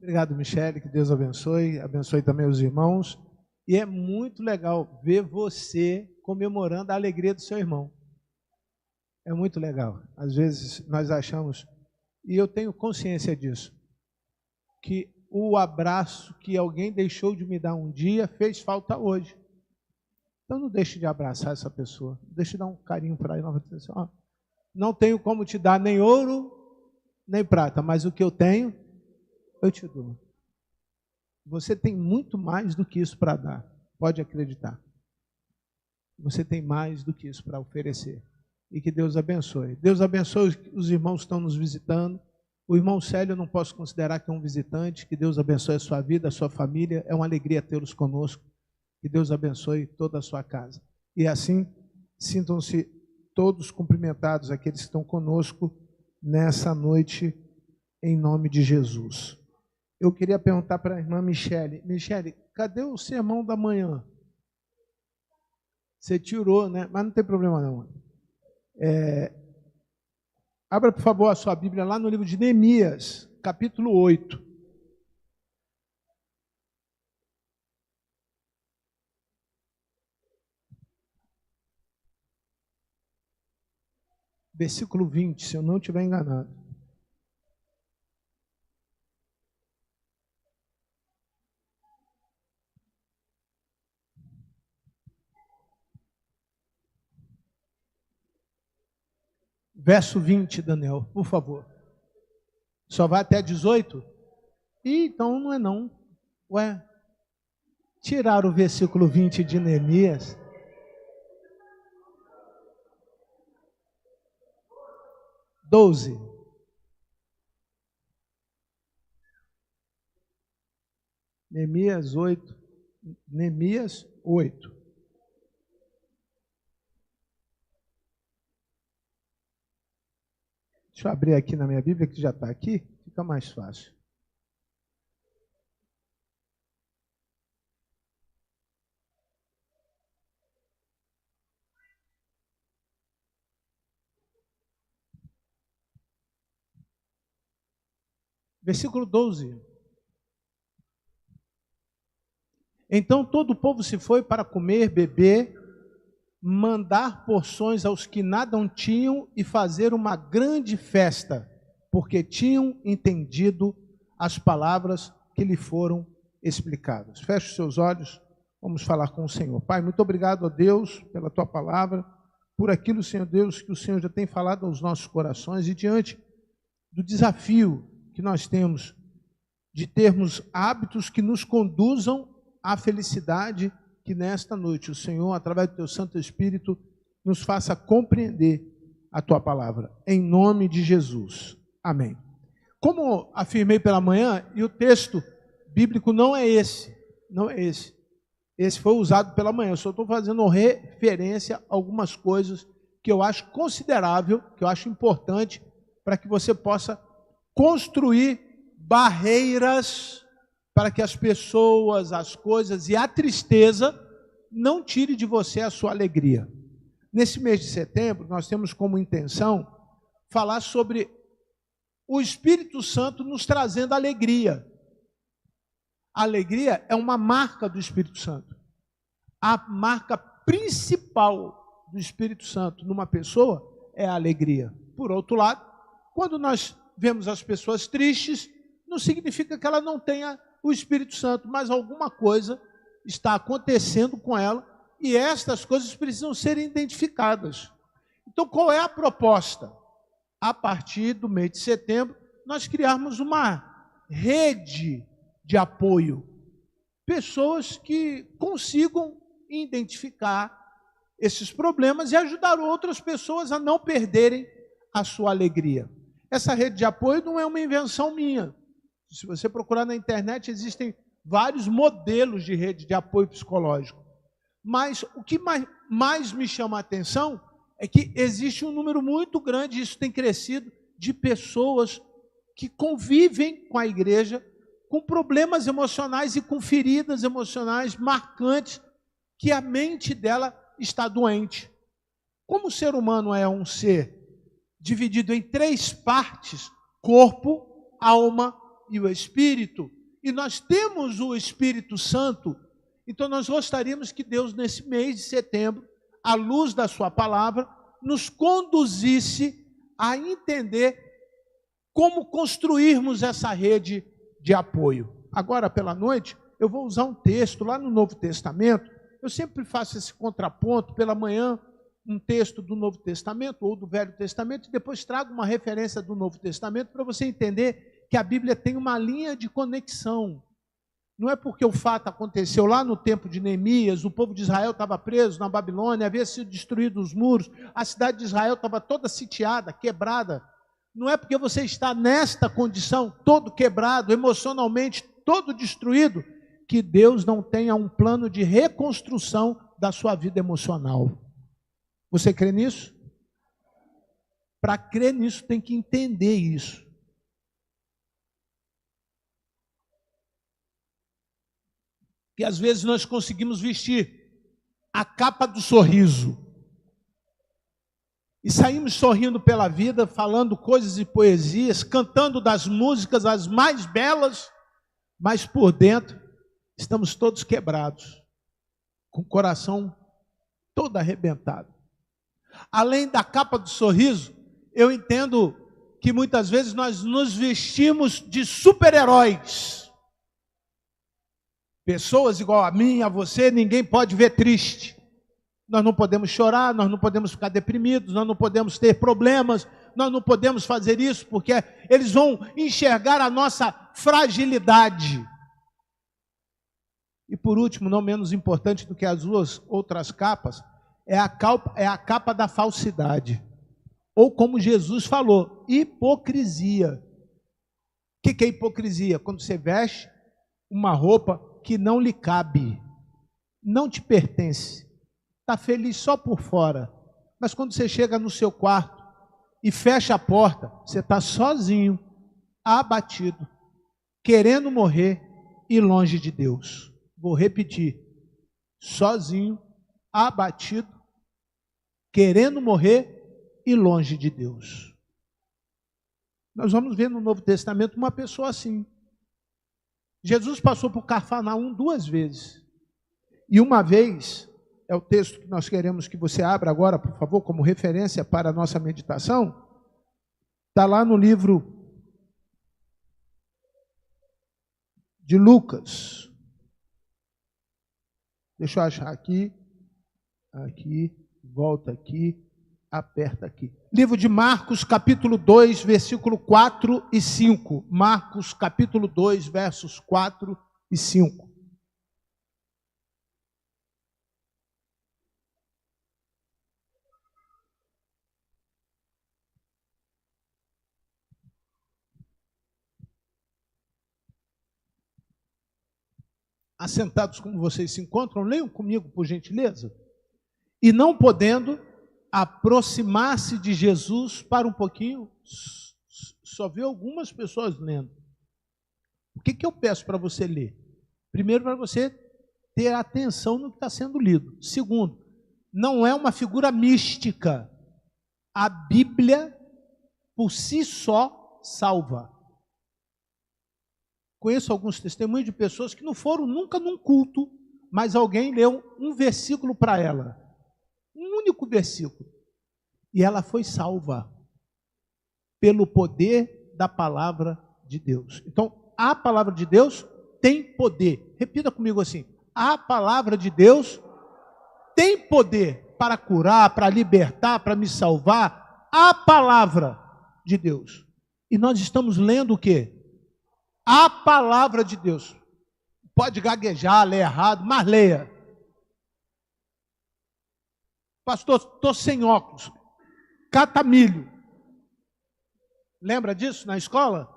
Obrigado, Michele, que Deus abençoe também os irmãos. E é muito legal ver você comemorando a alegria do seu irmão. É muito legal. Às vezes nós achamos, e eu tenho consciência disso, que o abraço que alguém deixou de me dar um dia fez falta hoje. Então não deixe de abraçar essa pessoa, deixe de dar um carinho para ela. Assim, ó, não tenho como te dar nem ouro, nem prata, mas o que eu tenho, eu te dou. Você tem muito mais do que isso para dar, pode acreditar. Você tem mais do que isso para oferecer. E que Deus abençoe. Deus abençoe os irmãos que estão nos visitando. O irmão Célio eu não posso considerar que é um visitante. Que Deus abençoe a sua vida, a sua família. É uma alegria tê-los conosco. Que Deus abençoe toda a sua casa. E assim, sintam-se todos cumprimentados, aqueles que estão conosco nessa noite, em nome de Jesus. Eu queria perguntar para a irmã Michele. Michele, cadê o sermão da manhã? Você tirou, né? Mas não tem problema não. Abra, por favor, a sua Bíblia lá no livro de Neemias, capítulo 8. Versículo 20, se eu não estiver enganado. Verso 20, Daniel, por favor. Só vai até 18? Então não é não. Ué, tiraram o versículo 20 de Neemias. Doze. Neemias 8. Neemias 8. Deixa eu abrir aqui na minha Bíblia, que já está aqui, fica mais fácil. Versículo 12. Então todo o povo se foi para comer, beber, mandar porções aos que nada tinham e fazer uma grande festa, porque tinham entendido as palavras que lhe foram explicadas. Feche os seus olhos, vamos falar com o Senhor. Pai, muito obrigado a Deus pela Tua palavra, por aquilo, Senhor Deus, que o Senhor já tem falado aos nossos corações e diante do desafio que nós temos de termos hábitos que nos conduzam à felicidade, que nesta noite o Senhor, através do Teu Santo Espírito, nos faça compreender a Tua palavra. Em nome de Jesus. Amém. Como afirmei pela manhã, e o texto bíblico não é esse. Esse foi usado pela manhã. Eu só estou fazendo referência a algumas coisas que eu acho considerável, que eu acho importante, para que você possa construir barreiras para que as pessoas, as coisas e a tristeza não tire de você a sua alegria. Nesse mês de setembro, nós temos como intenção falar sobre o Espírito Santo nos trazendo alegria. A alegria é uma marca do Espírito Santo. A marca principal do Espírito Santo numa pessoa é a alegria. Por outro lado, quando nós vemos as pessoas tristes, não significa que ela não tenha o Espírito Santo, mas alguma coisa está acontecendo com ela e estas coisas precisam ser identificadas. Então, qual é a proposta? A partir do mês de setembro, nós criarmos uma rede de apoio. Pessoas que consigam identificar esses problemas e ajudar outras pessoas a não perderem a sua alegria. Essa rede de apoio não é uma invenção minha. Se você procurar na internet, existem vários modelos de rede de apoio psicológico. Mas o que mais me chama a atenção é que existe um número muito grande, isso tem crescido, de pessoas que convivem com a igreja com problemas emocionais e com feridas emocionais marcantes, que a mente dela está doente. Como o ser humano é um ser dividido em três partes, corpo, alma e o Espírito, e nós temos o Espírito Santo. Então nós gostaríamos que Deus, nesse mês de setembro, à luz da sua palavra, nos conduzisse a entender como construirmos essa rede de apoio. Agora, pela noite, eu vou usar um texto lá no Novo Testamento. Eu sempre faço esse contraponto, pela manhã, um texto do Novo Testamento ou do Velho Testamento, e depois trago uma referência do Novo Testamento para você entender que a Bíblia tem uma linha de conexão. Não é porque o fato aconteceu lá no tempo de Neemias, o povo de Israel estava preso na Babilônia, havia sido destruídos os muros, a cidade de Israel estava toda sitiada, quebrada. Não é porque você está nesta condição, todo quebrado, emocionalmente todo destruído, que Deus não tenha um plano de reconstrução da sua vida emocional. Você crê nisso? Para crer nisso tem que entender isso. Que às vezes nós conseguimos vestir a capa do sorriso e saímos sorrindo pela vida, falando coisas e poesias, cantando das músicas as mais belas, mas por dentro estamos todos quebrados, com o coração todo arrebentado. Além da capa do sorriso, eu entendo que muitas vezes nós nos vestimos de super-heróis. Pessoas igual a mim, a você, ninguém pode ver triste. Nós não podemos chorar, nós não podemos ficar deprimidos, nós não podemos ter problemas, nós não podemos fazer isso, porque eles vão enxergar a nossa fragilidade. E por último, não menos importante do que as duas outras capas, é a capa da falsidade. Ou como Jesus falou, hipocrisia. O que é hipocrisia? Quando você veste uma roupa que não lhe cabe, não te pertence, está feliz só por fora, mas quando você chega no seu quarto e fecha a porta, você está sozinho, abatido, querendo morrer e longe de Deus. Vou repetir, sozinho, abatido, querendo morrer e longe de Deus. Nós vamos ver no Novo Testamento uma pessoa assim. Jesus passou por Cafarnaum 2 vezes. E uma vez, é o texto que nós queremos que você abra agora, por favor, como referência para a nossa meditação. Está lá no livro de Lucas. Deixa eu achar aqui. Aqui, volta aqui, aperta aqui. Livro de Marcos, capítulo 2, versículo 4 e 5. Marcos, capítulo 2, versos 4 e 5. Assentados como vocês se encontram, leiam comigo, por gentileza. E não podendo aproximar-se de Jesus para um pouquinho, só vi algumas pessoas lendo. O que eu peço para você ler? Primeiro, para você ter atenção no que está sendo lido. Segundo, não é uma figura mística. A Bíblia, por si só, salva. Conheço alguns testemunhos de pessoas que não foram nunca num culto, mas alguém leu um versículo para ela. Um único versículo. E ela foi salva pelo poder da palavra de Deus. Então, a palavra de Deus tem poder. Repita comigo assim: a palavra de Deus tem poder para curar, para libertar, para me salvar. A palavra de Deus. E nós estamos lendo o quê? A palavra de Deus. Pode gaguejar, ler errado, mas leia. Pastor, estou sem óculos. Cata milho. Lembra disso na escola?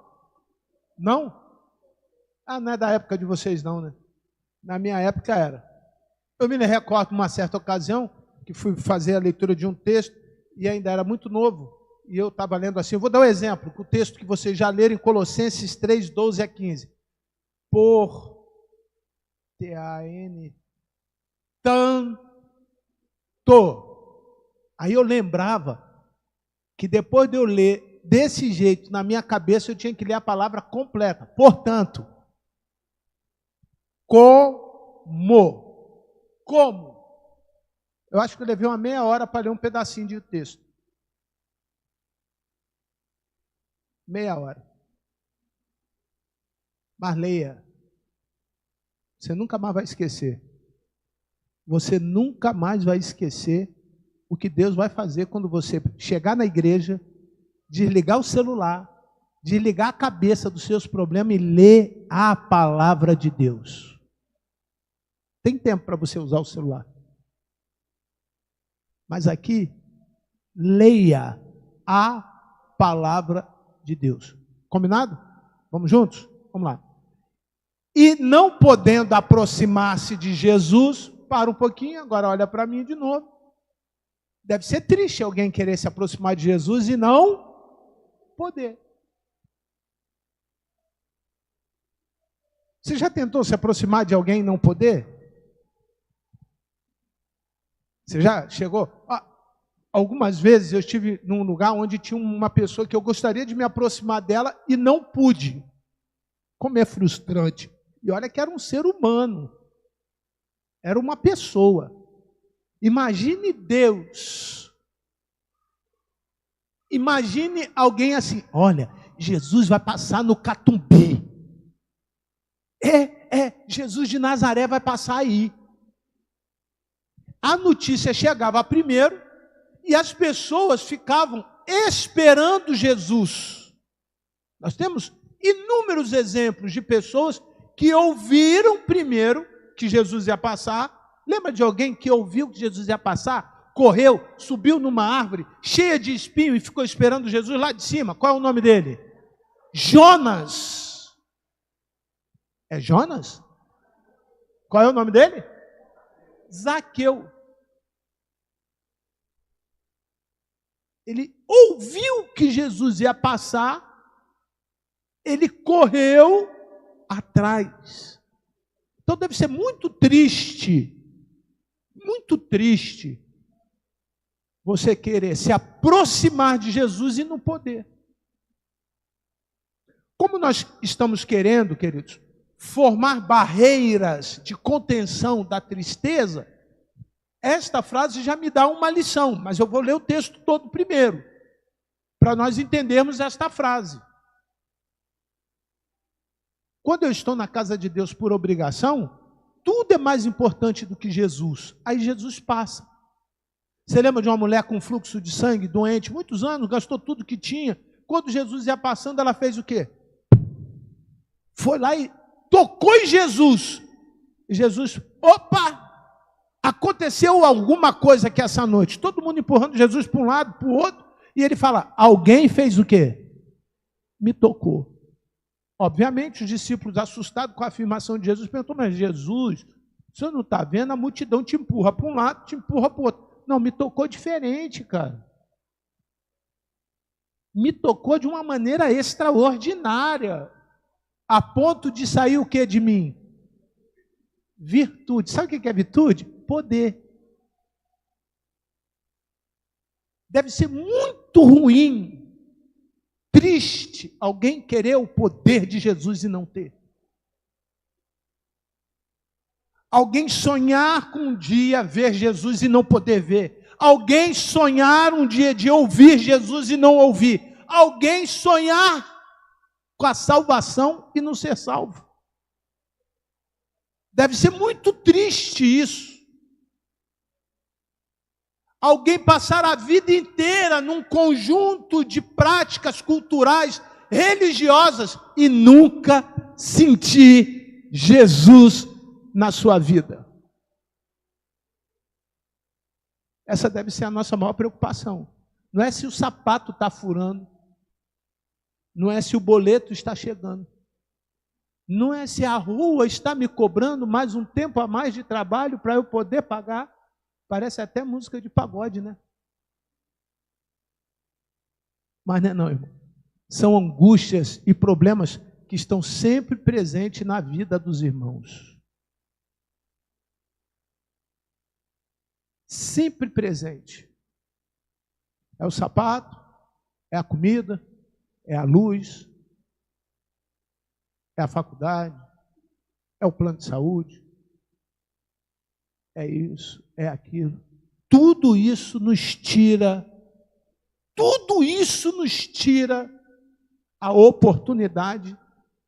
Não? Ah, não é da época de vocês não, né? Na minha época era. Eu me recordo uma certa ocasião que fui fazer a leitura de um texto e ainda era muito novo. E eu estava lendo assim, eu vou dar um exemplo, o texto que vocês já leram em Colossenses 3, 12 a 15. Por T-A-N tanto. Aí eu lembrava que depois de eu ler desse jeito, na minha cabeça, eu tinha que ler a palavra completa. Portanto, como? Como? Eu acho que eu levei uma meia hora para ler um pedacinho de texto. Meia hora. Mas leia. Você nunca mais vai esquecer. Você nunca mais vai esquecer o que Deus vai fazer quando você chegar na igreja, desligar o celular, desligar a cabeça dos seus problemas e ler a palavra de Deus. Tem tempo para você usar o celular. Mas aqui, leia a palavra de Deus. Combinado? Vamos juntos? Vamos lá. E não podendo aproximar-se de Jesus, para um pouquinho, agora olha para mim de novo. Deve ser triste alguém querer se aproximar de Jesus e não poder. Você já tentou se aproximar de alguém e não poder? Você já chegou? Algumas vezes eu estive num lugar onde tinha uma pessoa que eu gostaria de me aproximar dela e não pude. Como é frustrante. E olha que era um ser humano. Era uma pessoa. Imagine Deus. Imagine alguém assim, olha, Jesus vai passar no Catumbi. Jesus de Nazaré vai passar aí. A notícia chegava primeiro e as pessoas ficavam esperando Jesus. Nós temos inúmeros exemplos de pessoas que ouviram primeiro que Jesus ia passar. Lembra de alguém que ouviu que Jesus ia passar? Correu, subiu numa árvore cheia de espinho e ficou esperando Jesus lá de cima. Qual é o nome dele? Jonas. É Jonas? Qual é o nome dele? Zaqueu. Ele ouviu que Jesus ia passar, ele correu atrás. Então deve ser muito triste você querer se aproximar de Jesus e não poder. Como nós estamos querendo, queridos, formar barreiras de contenção da tristeza, esta frase já me dá uma lição, mas eu vou ler o texto todo primeiro, para nós entendermos esta frase. Quando eu estou na casa de Deus por obrigação, tudo é mais importante do que Jesus. Aí Jesus passa. Você lembra de uma mulher com fluxo de sangue, doente, muitos anos, gastou tudo que tinha. Quando Jesus ia passando, ela fez o quê? Foi lá e tocou em Jesus. E Jesus, opa! Aconteceu alguma coisa aqui essa noite. Todo mundo empurrando Jesus para um lado, para o outro. E ele fala, alguém fez o quê? Me tocou. Obviamente, os discípulos, assustados com a afirmação de Jesus, perguntam, mas Jesus, o senhor não está vendo? A multidão te empurra para um lado, te empurra para o outro. Não, me tocou diferente, cara. Me tocou de uma maneira extraordinária, a ponto de sair o que de mim? Virtude. Sabe o que é virtude? Poder. Deve ser muito ruim, triste, alguém querer o poder de Jesus e não ter. Alguém sonhar com um dia ver Jesus e não poder ver. Alguém sonhar um dia de ouvir Jesus e não ouvir. Alguém sonhar com a salvação e não ser salvo. Deve ser muito triste isso. Alguém passar a vida inteira num conjunto de práticas culturais, religiosas e nunca sentir Jesus na sua vida. Essa deve ser a nossa maior preocupação. Não é se o sapato está furando, não é se o boleto está chegando, não é se a rua está me cobrando mais um tempo a mais de trabalho para eu poder pagar. Parece até música de pagode, né? Mas não é não, irmão. São angústias e problemas que estão sempre presentes na vida dos irmãos. Sempre presente. É o sapato, é a comida, é a luz, é a faculdade, é o plano de saúde, é isso, é aquilo. Tudo isso nos tira a oportunidade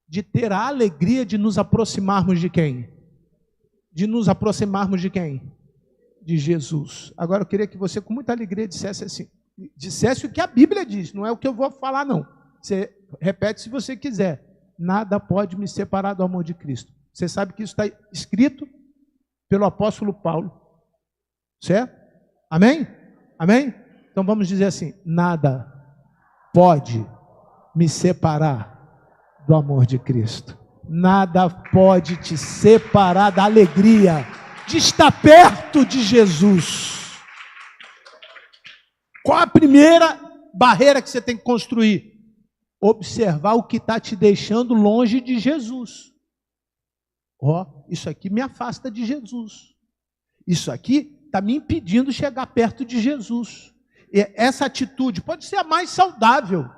de ter a alegria de nos aproximarmos de quem? De nos aproximarmos de quem? De Jesus. Agora eu queria que você com muita alegria dissesse assim, dissesse o que a Bíblia diz, não é o que eu vou falar não. Você repete se você quiser. Nada pode me separar do amor de Cristo. Você sabe que isso está escrito pelo apóstolo Paulo. Certo? Amém? Amém? Então vamos dizer assim, nada pode me separar do amor de Cristo. Nada pode te separar da alegria de estar perto de Jesus. Qual a primeira barreira que você tem que construir? Observar o que está te deixando longe de Jesus. Isso aqui me afasta de Jesus. Isso aqui está me impedindo de chegar perto de Jesus. E essa atitude pode ser a mais saudável.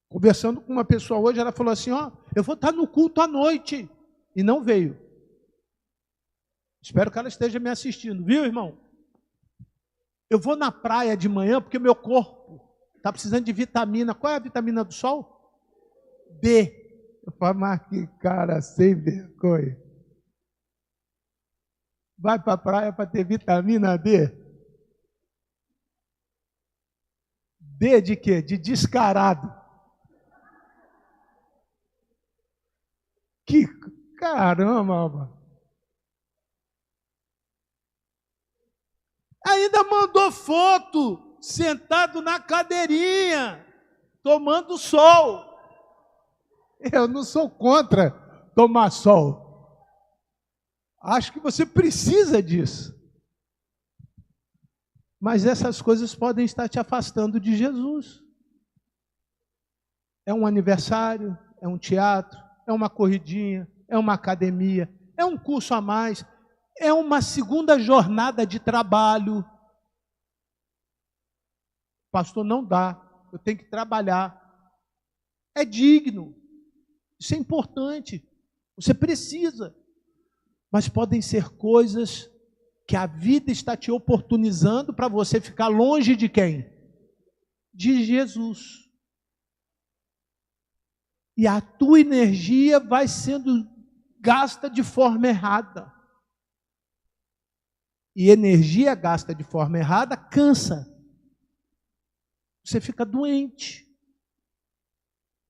Conversando com uma pessoa hoje, ela falou assim, eu vou estar no culto à noite. E não veio. Espero que ela esteja me assistindo, viu, irmão? Eu vou na praia de manhã porque meu corpo está precisando de vitamina. Qual é a vitamina do sol? D. Eu falo, mas que cara sem vergonha. Vai para a praia para ter vitamina D? D de quê? De descarado. Que caramba, mano. Ainda mandou foto, sentado na cadeirinha, tomando sol. Eu não sou contra tomar sol. Acho que você precisa disso. Mas essas coisas podem estar te afastando de Jesus. É um aniversário, é um teatro, é uma corridinha, é uma academia, é um curso a mais, é uma segunda jornada de trabalho. Pastor, não dá, eu tenho que trabalhar. É digno, isso é importante, você precisa. Mas podem ser coisas que a vida está te oportunizando para você ficar longe de quem? De Jesus. E a tua energia vai sendo gasta de forma errada. E energia gasta de forma errada cansa. Você fica doente.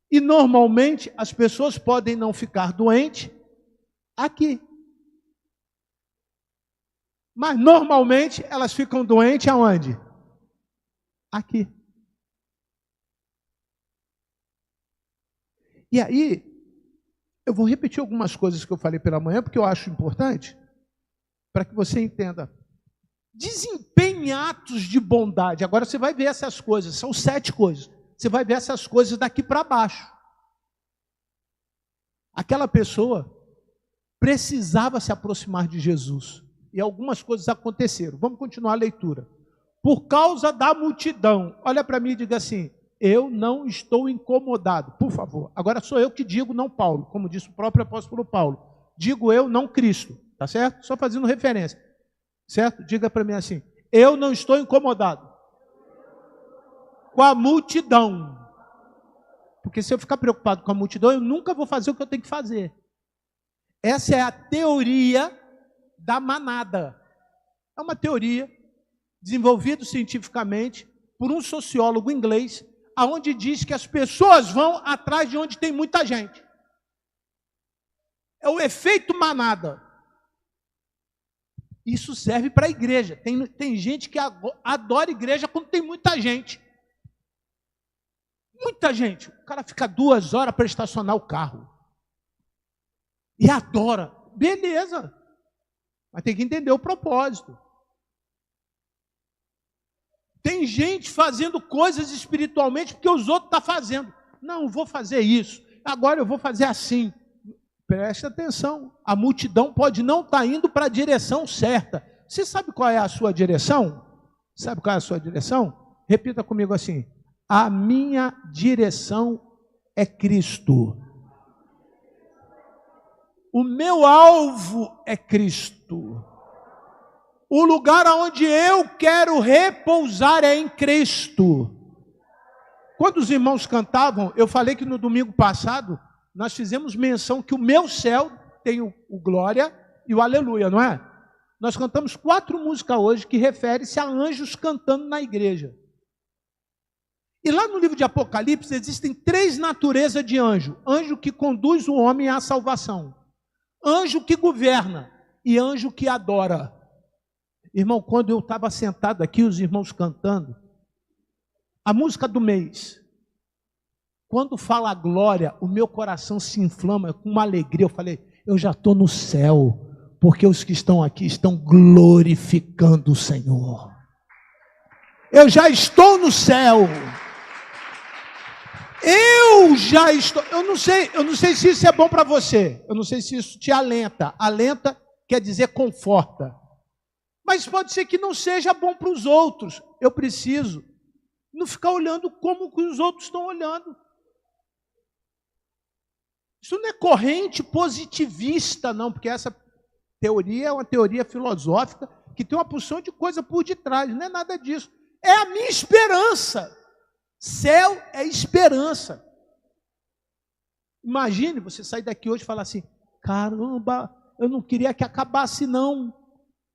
E normalmente as pessoas podem não ficar doentes aqui. Mas normalmente elas ficam doentes aonde? Aqui. E aí, eu vou repetir algumas coisas que eu falei pela manhã, porque eu acho importante, para que você entenda. Desempenhe atos de bondade. Agora você vai ver essas coisas, são 7 coisas. Você vai ver essas coisas daqui para baixo. Aquela pessoa precisava se aproximar de Jesus. E algumas coisas aconteceram. Vamos continuar a leitura. Por causa da multidão. Olha para mim e diga assim, eu não estou incomodado, por favor. Agora sou eu que digo, não Paulo, como disse o próprio apóstolo Paulo. Digo eu, não Cristo, tá certo? Só fazendo referência, certo? Diga para mim assim, eu não estou incomodado com a multidão. Porque se eu ficar preocupado com a multidão, eu nunca vou fazer o que eu tenho que fazer. Essa é a teoria da manada. É uma teoria desenvolvida cientificamente por um sociólogo inglês, aonde diz que as pessoas vão atrás de onde tem muita gente. É o efeito manada. Isso serve para a igreja. Tem gente que adora igreja quando tem muita gente. Muita gente. O cara fica 2 horas para estacionar o carro. E adora. Beleza. Mas tem que entender o propósito. Tem gente fazendo coisas espiritualmente porque os outros estão fazendo. Não, vou fazer isso. Agora eu vou fazer assim. Preste atenção. A multidão pode não estar indo para a direção certa. Você sabe qual é a sua direção? Sabe qual é a sua direção? Repita comigo assim. A minha direção é Cristo. O meu alvo é Cristo. O lugar onde eu quero repousar é em Cristo. Quando os irmãos cantavam, eu falei que no domingo passado, nós fizemos menção que o meu céu tem o glória e o aleluia, não é? Nós cantamos 4 músicas hoje que referem-se a anjos cantando na igreja. E lá no livro de Apocalipse existem 3 naturezas de anjo. Anjo que conduz o homem à salvação. Anjo que governa e anjo que adora. Irmão, quando eu estava sentado aqui, os irmãos cantando, a música do mês, quando fala glória, o meu coração se inflama com uma alegria. Eu falei, eu já estou no céu, porque os que estão aqui estão glorificando o Senhor. Eu já estou no céu. Eu já estou. Eu não sei se isso é bom para você. Eu não sei se isso te alenta. Alenta quer dizer conforta. Mas pode ser que não seja bom para os outros. Eu preciso não ficar olhando como que os outros estão olhando. Isso não é corrente positivista, não, porque essa teoria é uma teoria filosófica que tem uma porção de coisa por detrás. Não é nada disso. É a minha esperança. Céu é esperança. Imagine você sair daqui hoje e falar assim, caramba, eu não queria que acabasse não.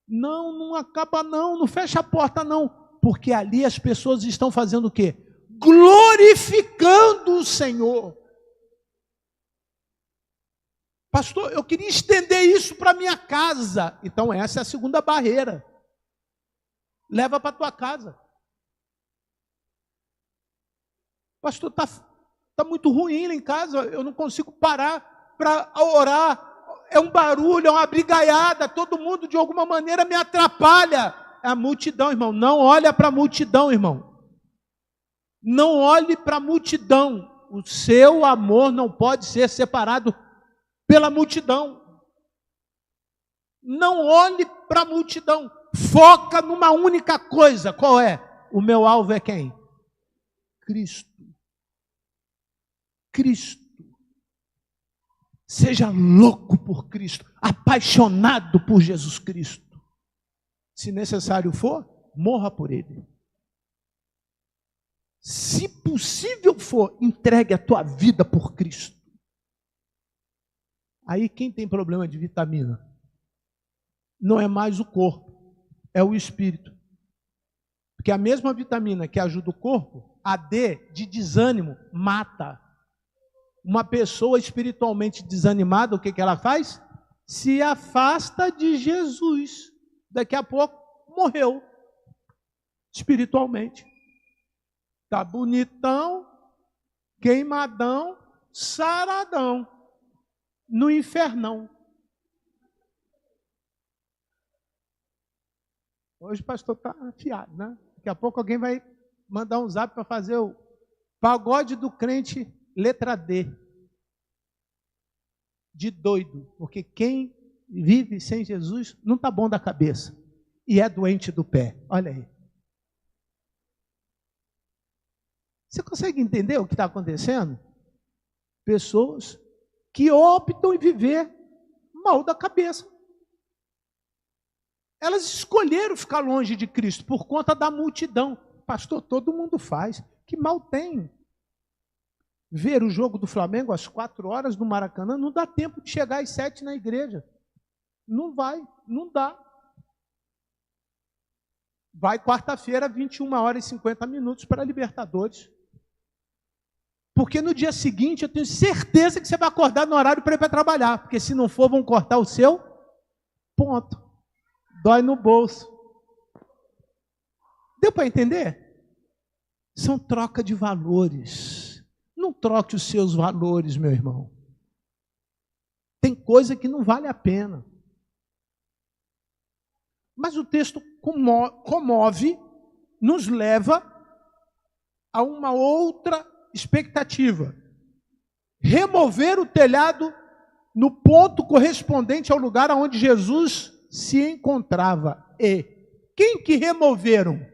Não acaba não fecha a porta não. Porque ali as pessoas estão fazendo o quê? Glorificando o Senhor. Pastor, eu queria estender isso para minha casa. Então essa é a segunda barreira. Leva para a tua casa. Pastor, está muito ruim lá em casa, eu não consigo parar para orar. É um barulho, é uma brigaiada, todo mundo de alguma maneira me atrapalha. É a multidão, irmão. Não olha para a multidão, irmão. Não olhe para a multidão. O seu amor não pode ser separado pela multidão. Não olhe para a multidão. Foca numa única coisa. Qual é? O meu alvo é quem? Cristo. Cristo. Seja louco por Cristo, apaixonado por Jesus Cristo. Se necessário for, morra por Ele. Se possível for, entregue a tua vida por Cristo. Aí quem tem problema de vitamina? Não é mais o corpo, é o espírito. Porque a mesma vitamina que ajuda o corpo, a D, de desânimo, mata. Uma pessoa espiritualmente desanimada, o que ela faz? Se afasta de Jesus. Daqui a pouco, morreu. Espiritualmente. Está bonitão, queimadão, saradão. No infernão. Hoje o pastor está afiado, né? Daqui a pouco alguém vai mandar um zap para fazer o pagode do crente letra D. De doido. Porque quem vive sem Jesus não está bom da cabeça. E é doente do pé. Olha aí. Você consegue entender o que está acontecendo? Pessoas que optam em viver mal da cabeça. Elas escolheram ficar longe de Cristo por conta da multidão. Pastor, todo mundo faz. Que mal tem? Ver o jogo do Flamengo às 4 horas no Maracanã, não dá tempo de chegar às 7 na igreja. Não vai, não dá. Vai quarta-feira, 21 horas e 50 minutos para a Libertadores. Porque no dia seguinte eu tenho certeza que você vai acordar no horário para ir para trabalhar. Porque se não for, vão cortar o seu ponto. Dói no bolso. Deu para entender? São troca de valores. Não troque os seus valores, meu irmão. Tem coisa que não vale a pena. Mas o texto comove, nos leva a uma outra expectativa. Remover o telhado no ponto correspondente ao lugar onde Jesus se encontrava. E quem que removeram?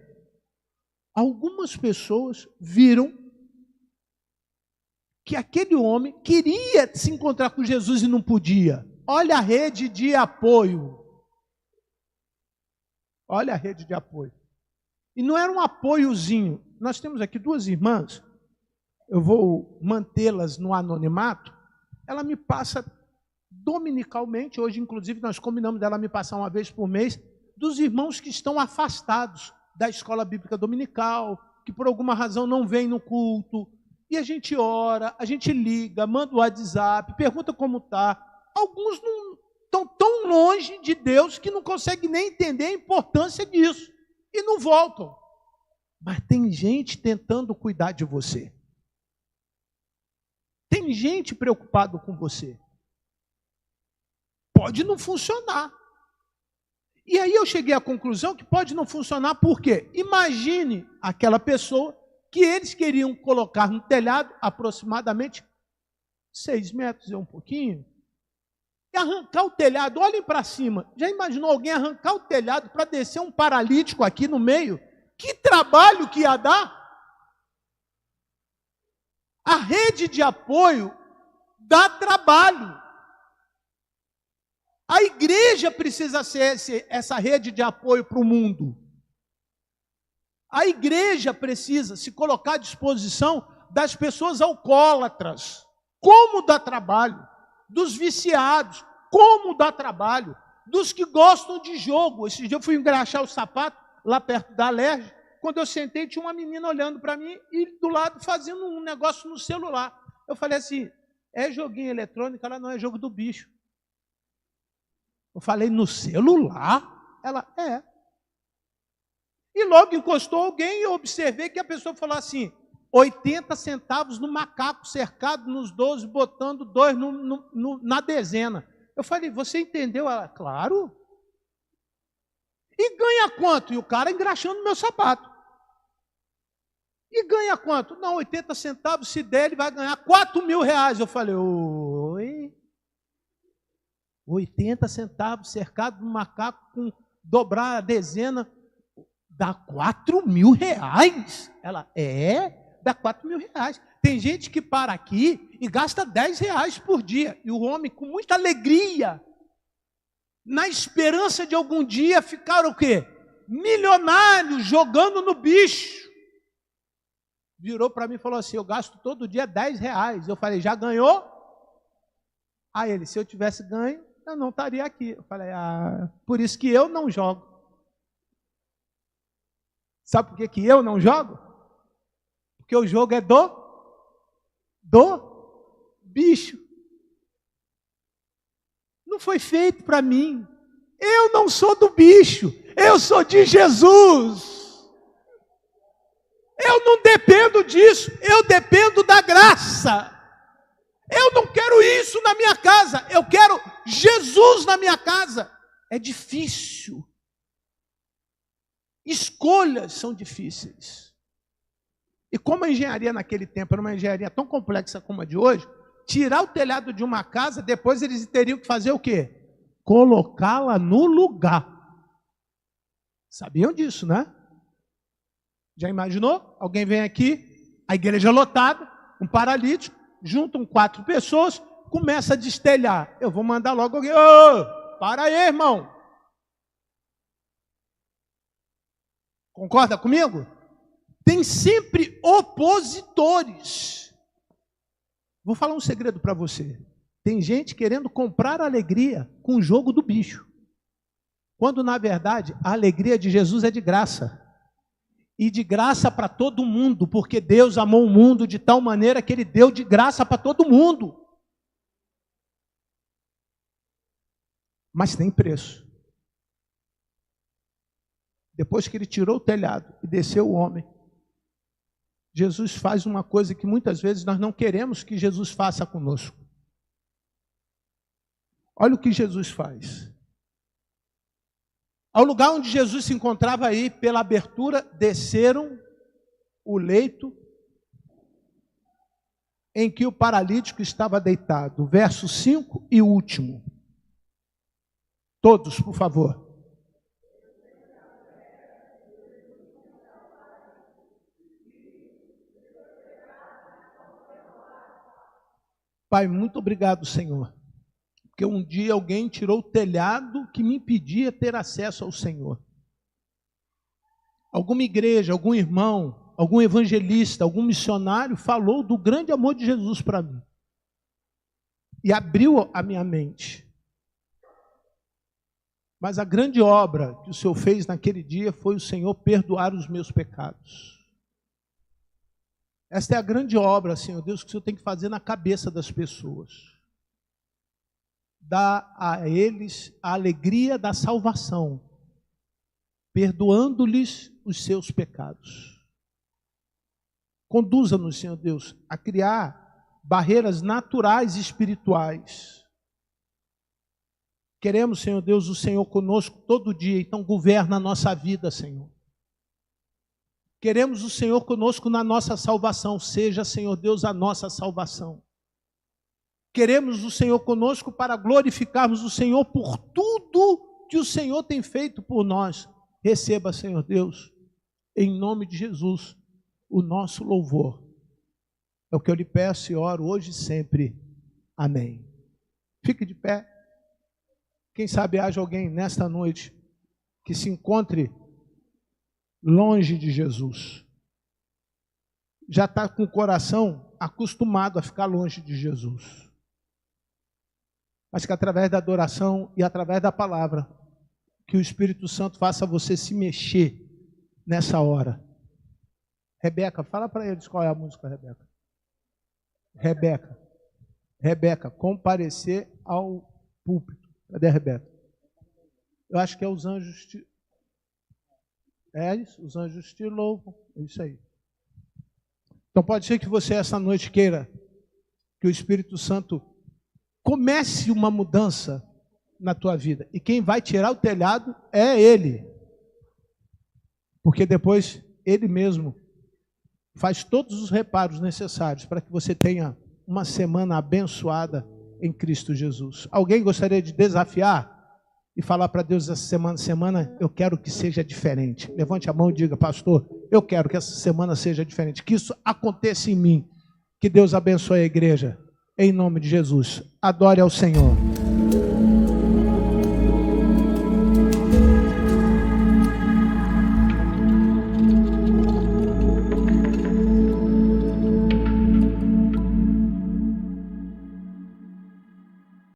Algumas pessoas viram que aquele homem queria se encontrar com Jesus e não podia. Olha a rede de apoio. Olha a rede de apoio. E não era um apoiozinho. Nós temos aqui duas irmãs, eu vou mantê-las no anonimato. Ela me passa dominicalmente, hoje inclusive nós combinamos dela me passar uma vez por mês, dos irmãos que estão afastados da escola bíblica dominical, que por alguma razão não vêm no culto. E a gente ora, a gente liga, manda o WhatsApp, pergunta como está. Alguns não estão tão longe de Deus que não conseguem nem entender a importância disso. E não voltam. Mas tem gente tentando cuidar de você. Tem gente preocupado com você. Pode não funcionar. E aí eu cheguei à conclusão que pode não funcionar por quê? Imagine aquela pessoa que eles queriam colocar no telhado aproximadamente 6 metros e um pouquinho, e arrancar o telhado, olhem para cima. Já imaginou alguém arrancar o telhado para descer um paralítico aqui no meio? Que trabalho que ia dar? A rede de apoio dá trabalho. A igreja precisa ser essa rede de apoio para o mundo. A igreja precisa se colocar à disposição das pessoas alcoólatras. Como dá trabalho? Dos viciados. Como dá trabalho? Dos que gostam de jogo. Esse dia eu fui engraxar o sapato lá perto da Alerj. Quando eu sentei, tinha uma menina olhando para mim e do lado fazendo um negócio no celular. Eu falei assim, é joguinho eletrônico? Ela não, é jogo do bicho. Eu falei, no celular? Ela, é. E logo encostou alguém e eu observei que a pessoa falou assim, 80 centavos no macaco cercado nos 12, botando 2 na dezena. Eu falei, você entendeu? Ela, claro. E ganha quanto? E o cara engraxando meu sapato. E ganha quanto? Não, 80 centavos, se der, ele vai ganhar 4.000 reais. Eu falei, oi? 80 centavos cercado no macaco com dobrar a dezena, dá 4.000 reais? Ela, dá 4.000 reais. Tem gente que para aqui e gasta 10 reais por dia. E o homem, com muita alegria, na esperança de algum dia ficar o quê? Milionário, jogando no bicho. Virou para mim e falou assim, eu gasto todo dia 10 reais. Eu falei, já ganhou? Aí ele, se eu tivesse ganho, eu não estaria aqui. Eu falei, por isso que eu não jogo. Sabe por que eu não jogo? Porque o jogo é do bicho. Não foi feito para mim. Eu não sou do bicho. Eu sou de Jesus. Eu não dependo disso. Eu dependo da graça. Eu não quero isso na minha casa. Eu quero Jesus na minha casa. É difícil. Escolhas são difíceis. E como a engenharia naquele tempo era uma engenharia tão complexa como a de hoje, tirar o telhado de uma casa, depois eles teriam que fazer o quê? Colocá-la no lugar. Sabiam disso, né? Já imaginou? Alguém vem aqui, a igreja lotada, um paralítico, juntam 4 pessoas, começa a destelhar. Eu vou mandar logo alguém, para aí, irmão. Concorda comigo? Tem sempre opositores. Vou falar um segredo para você. Tem gente querendo comprar alegria com o jogo do bicho. Quando, na verdade, a alegria de Jesus é de graça. E de graça para todo mundo, porque Deus amou o mundo de tal maneira que Ele deu de graça para todo mundo. Mas tem preço. Depois que Ele tirou o telhado e desceu o homem, Jesus faz uma coisa que muitas vezes nós não queremos que Jesus faça conosco. Olha o que Jesus faz. Ao lugar onde Jesus se encontrava aí, pela abertura, desceram o leito em que o paralítico estava deitado. Verso 5 e último. Todos, por favor. Pai, muito obrigado, Senhor, porque um dia alguém tirou o telhado que me impedia ter acesso ao Senhor. Alguma igreja, algum irmão, algum evangelista, algum missionário falou do grande amor de Jesus para mim e abriu a minha mente. Mas a grande obra que o Senhor fez naquele dia foi o Senhor perdoar os meus pecados. Esta é a grande obra, Senhor Deus, que o Senhor tem que fazer na cabeça das pessoas. Dar a eles a alegria da salvação, perdoando-lhes os seus pecados. Conduza-nos, Senhor Deus, a criar barreiras naturais e espirituais. Queremos, Senhor Deus, o Senhor conosco todo dia, então governa a nossa vida, Senhor. Queremos o Senhor conosco na nossa salvação, seja, Senhor Deus, a nossa salvação. Queremos o Senhor conosco para glorificarmos o Senhor por tudo que o Senhor tem feito por nós. Receba, Senhor Deus, em nome de Jesus, o nosso louvor. É o que eu lhe peço e oro hoje e sempre. Amém. Fique de pé. Quem sabe haja alguém nesta noite que se encontre longe de Jesus. Já está com o coração acostumado a ficar longe de Jesus. Mas que através da adoração e através da palavra, que o Espírito Santo faça você se mexer nessa hora. Rebeca, fala para eles qual é a música, Rebeca. Rebeca, comparecer ao púlpito. Cadê a Rebeca? Eu acho que é os anjos É isso, os anjos te louvam, é isso aí. Então pode ser que você essa noite queira que o Espírito Santo comece uma mudança na tua vida. E quem vai tirar o telhado é Ele. Porque depois Ele mesmo faz todos os reparos necessários para que você tenha uma semana abençoada em Cristo Jesus. Alguém gostaria de desafiar e falar para Deus essa semana, eu quero que seja diferente. Levante a mão e diga, pastor, eu quero que essa semana seja diferente, que isso aconteça em mim. Que Deus abençoe a igreja, em nome de Jesus. Adore ao Senhor.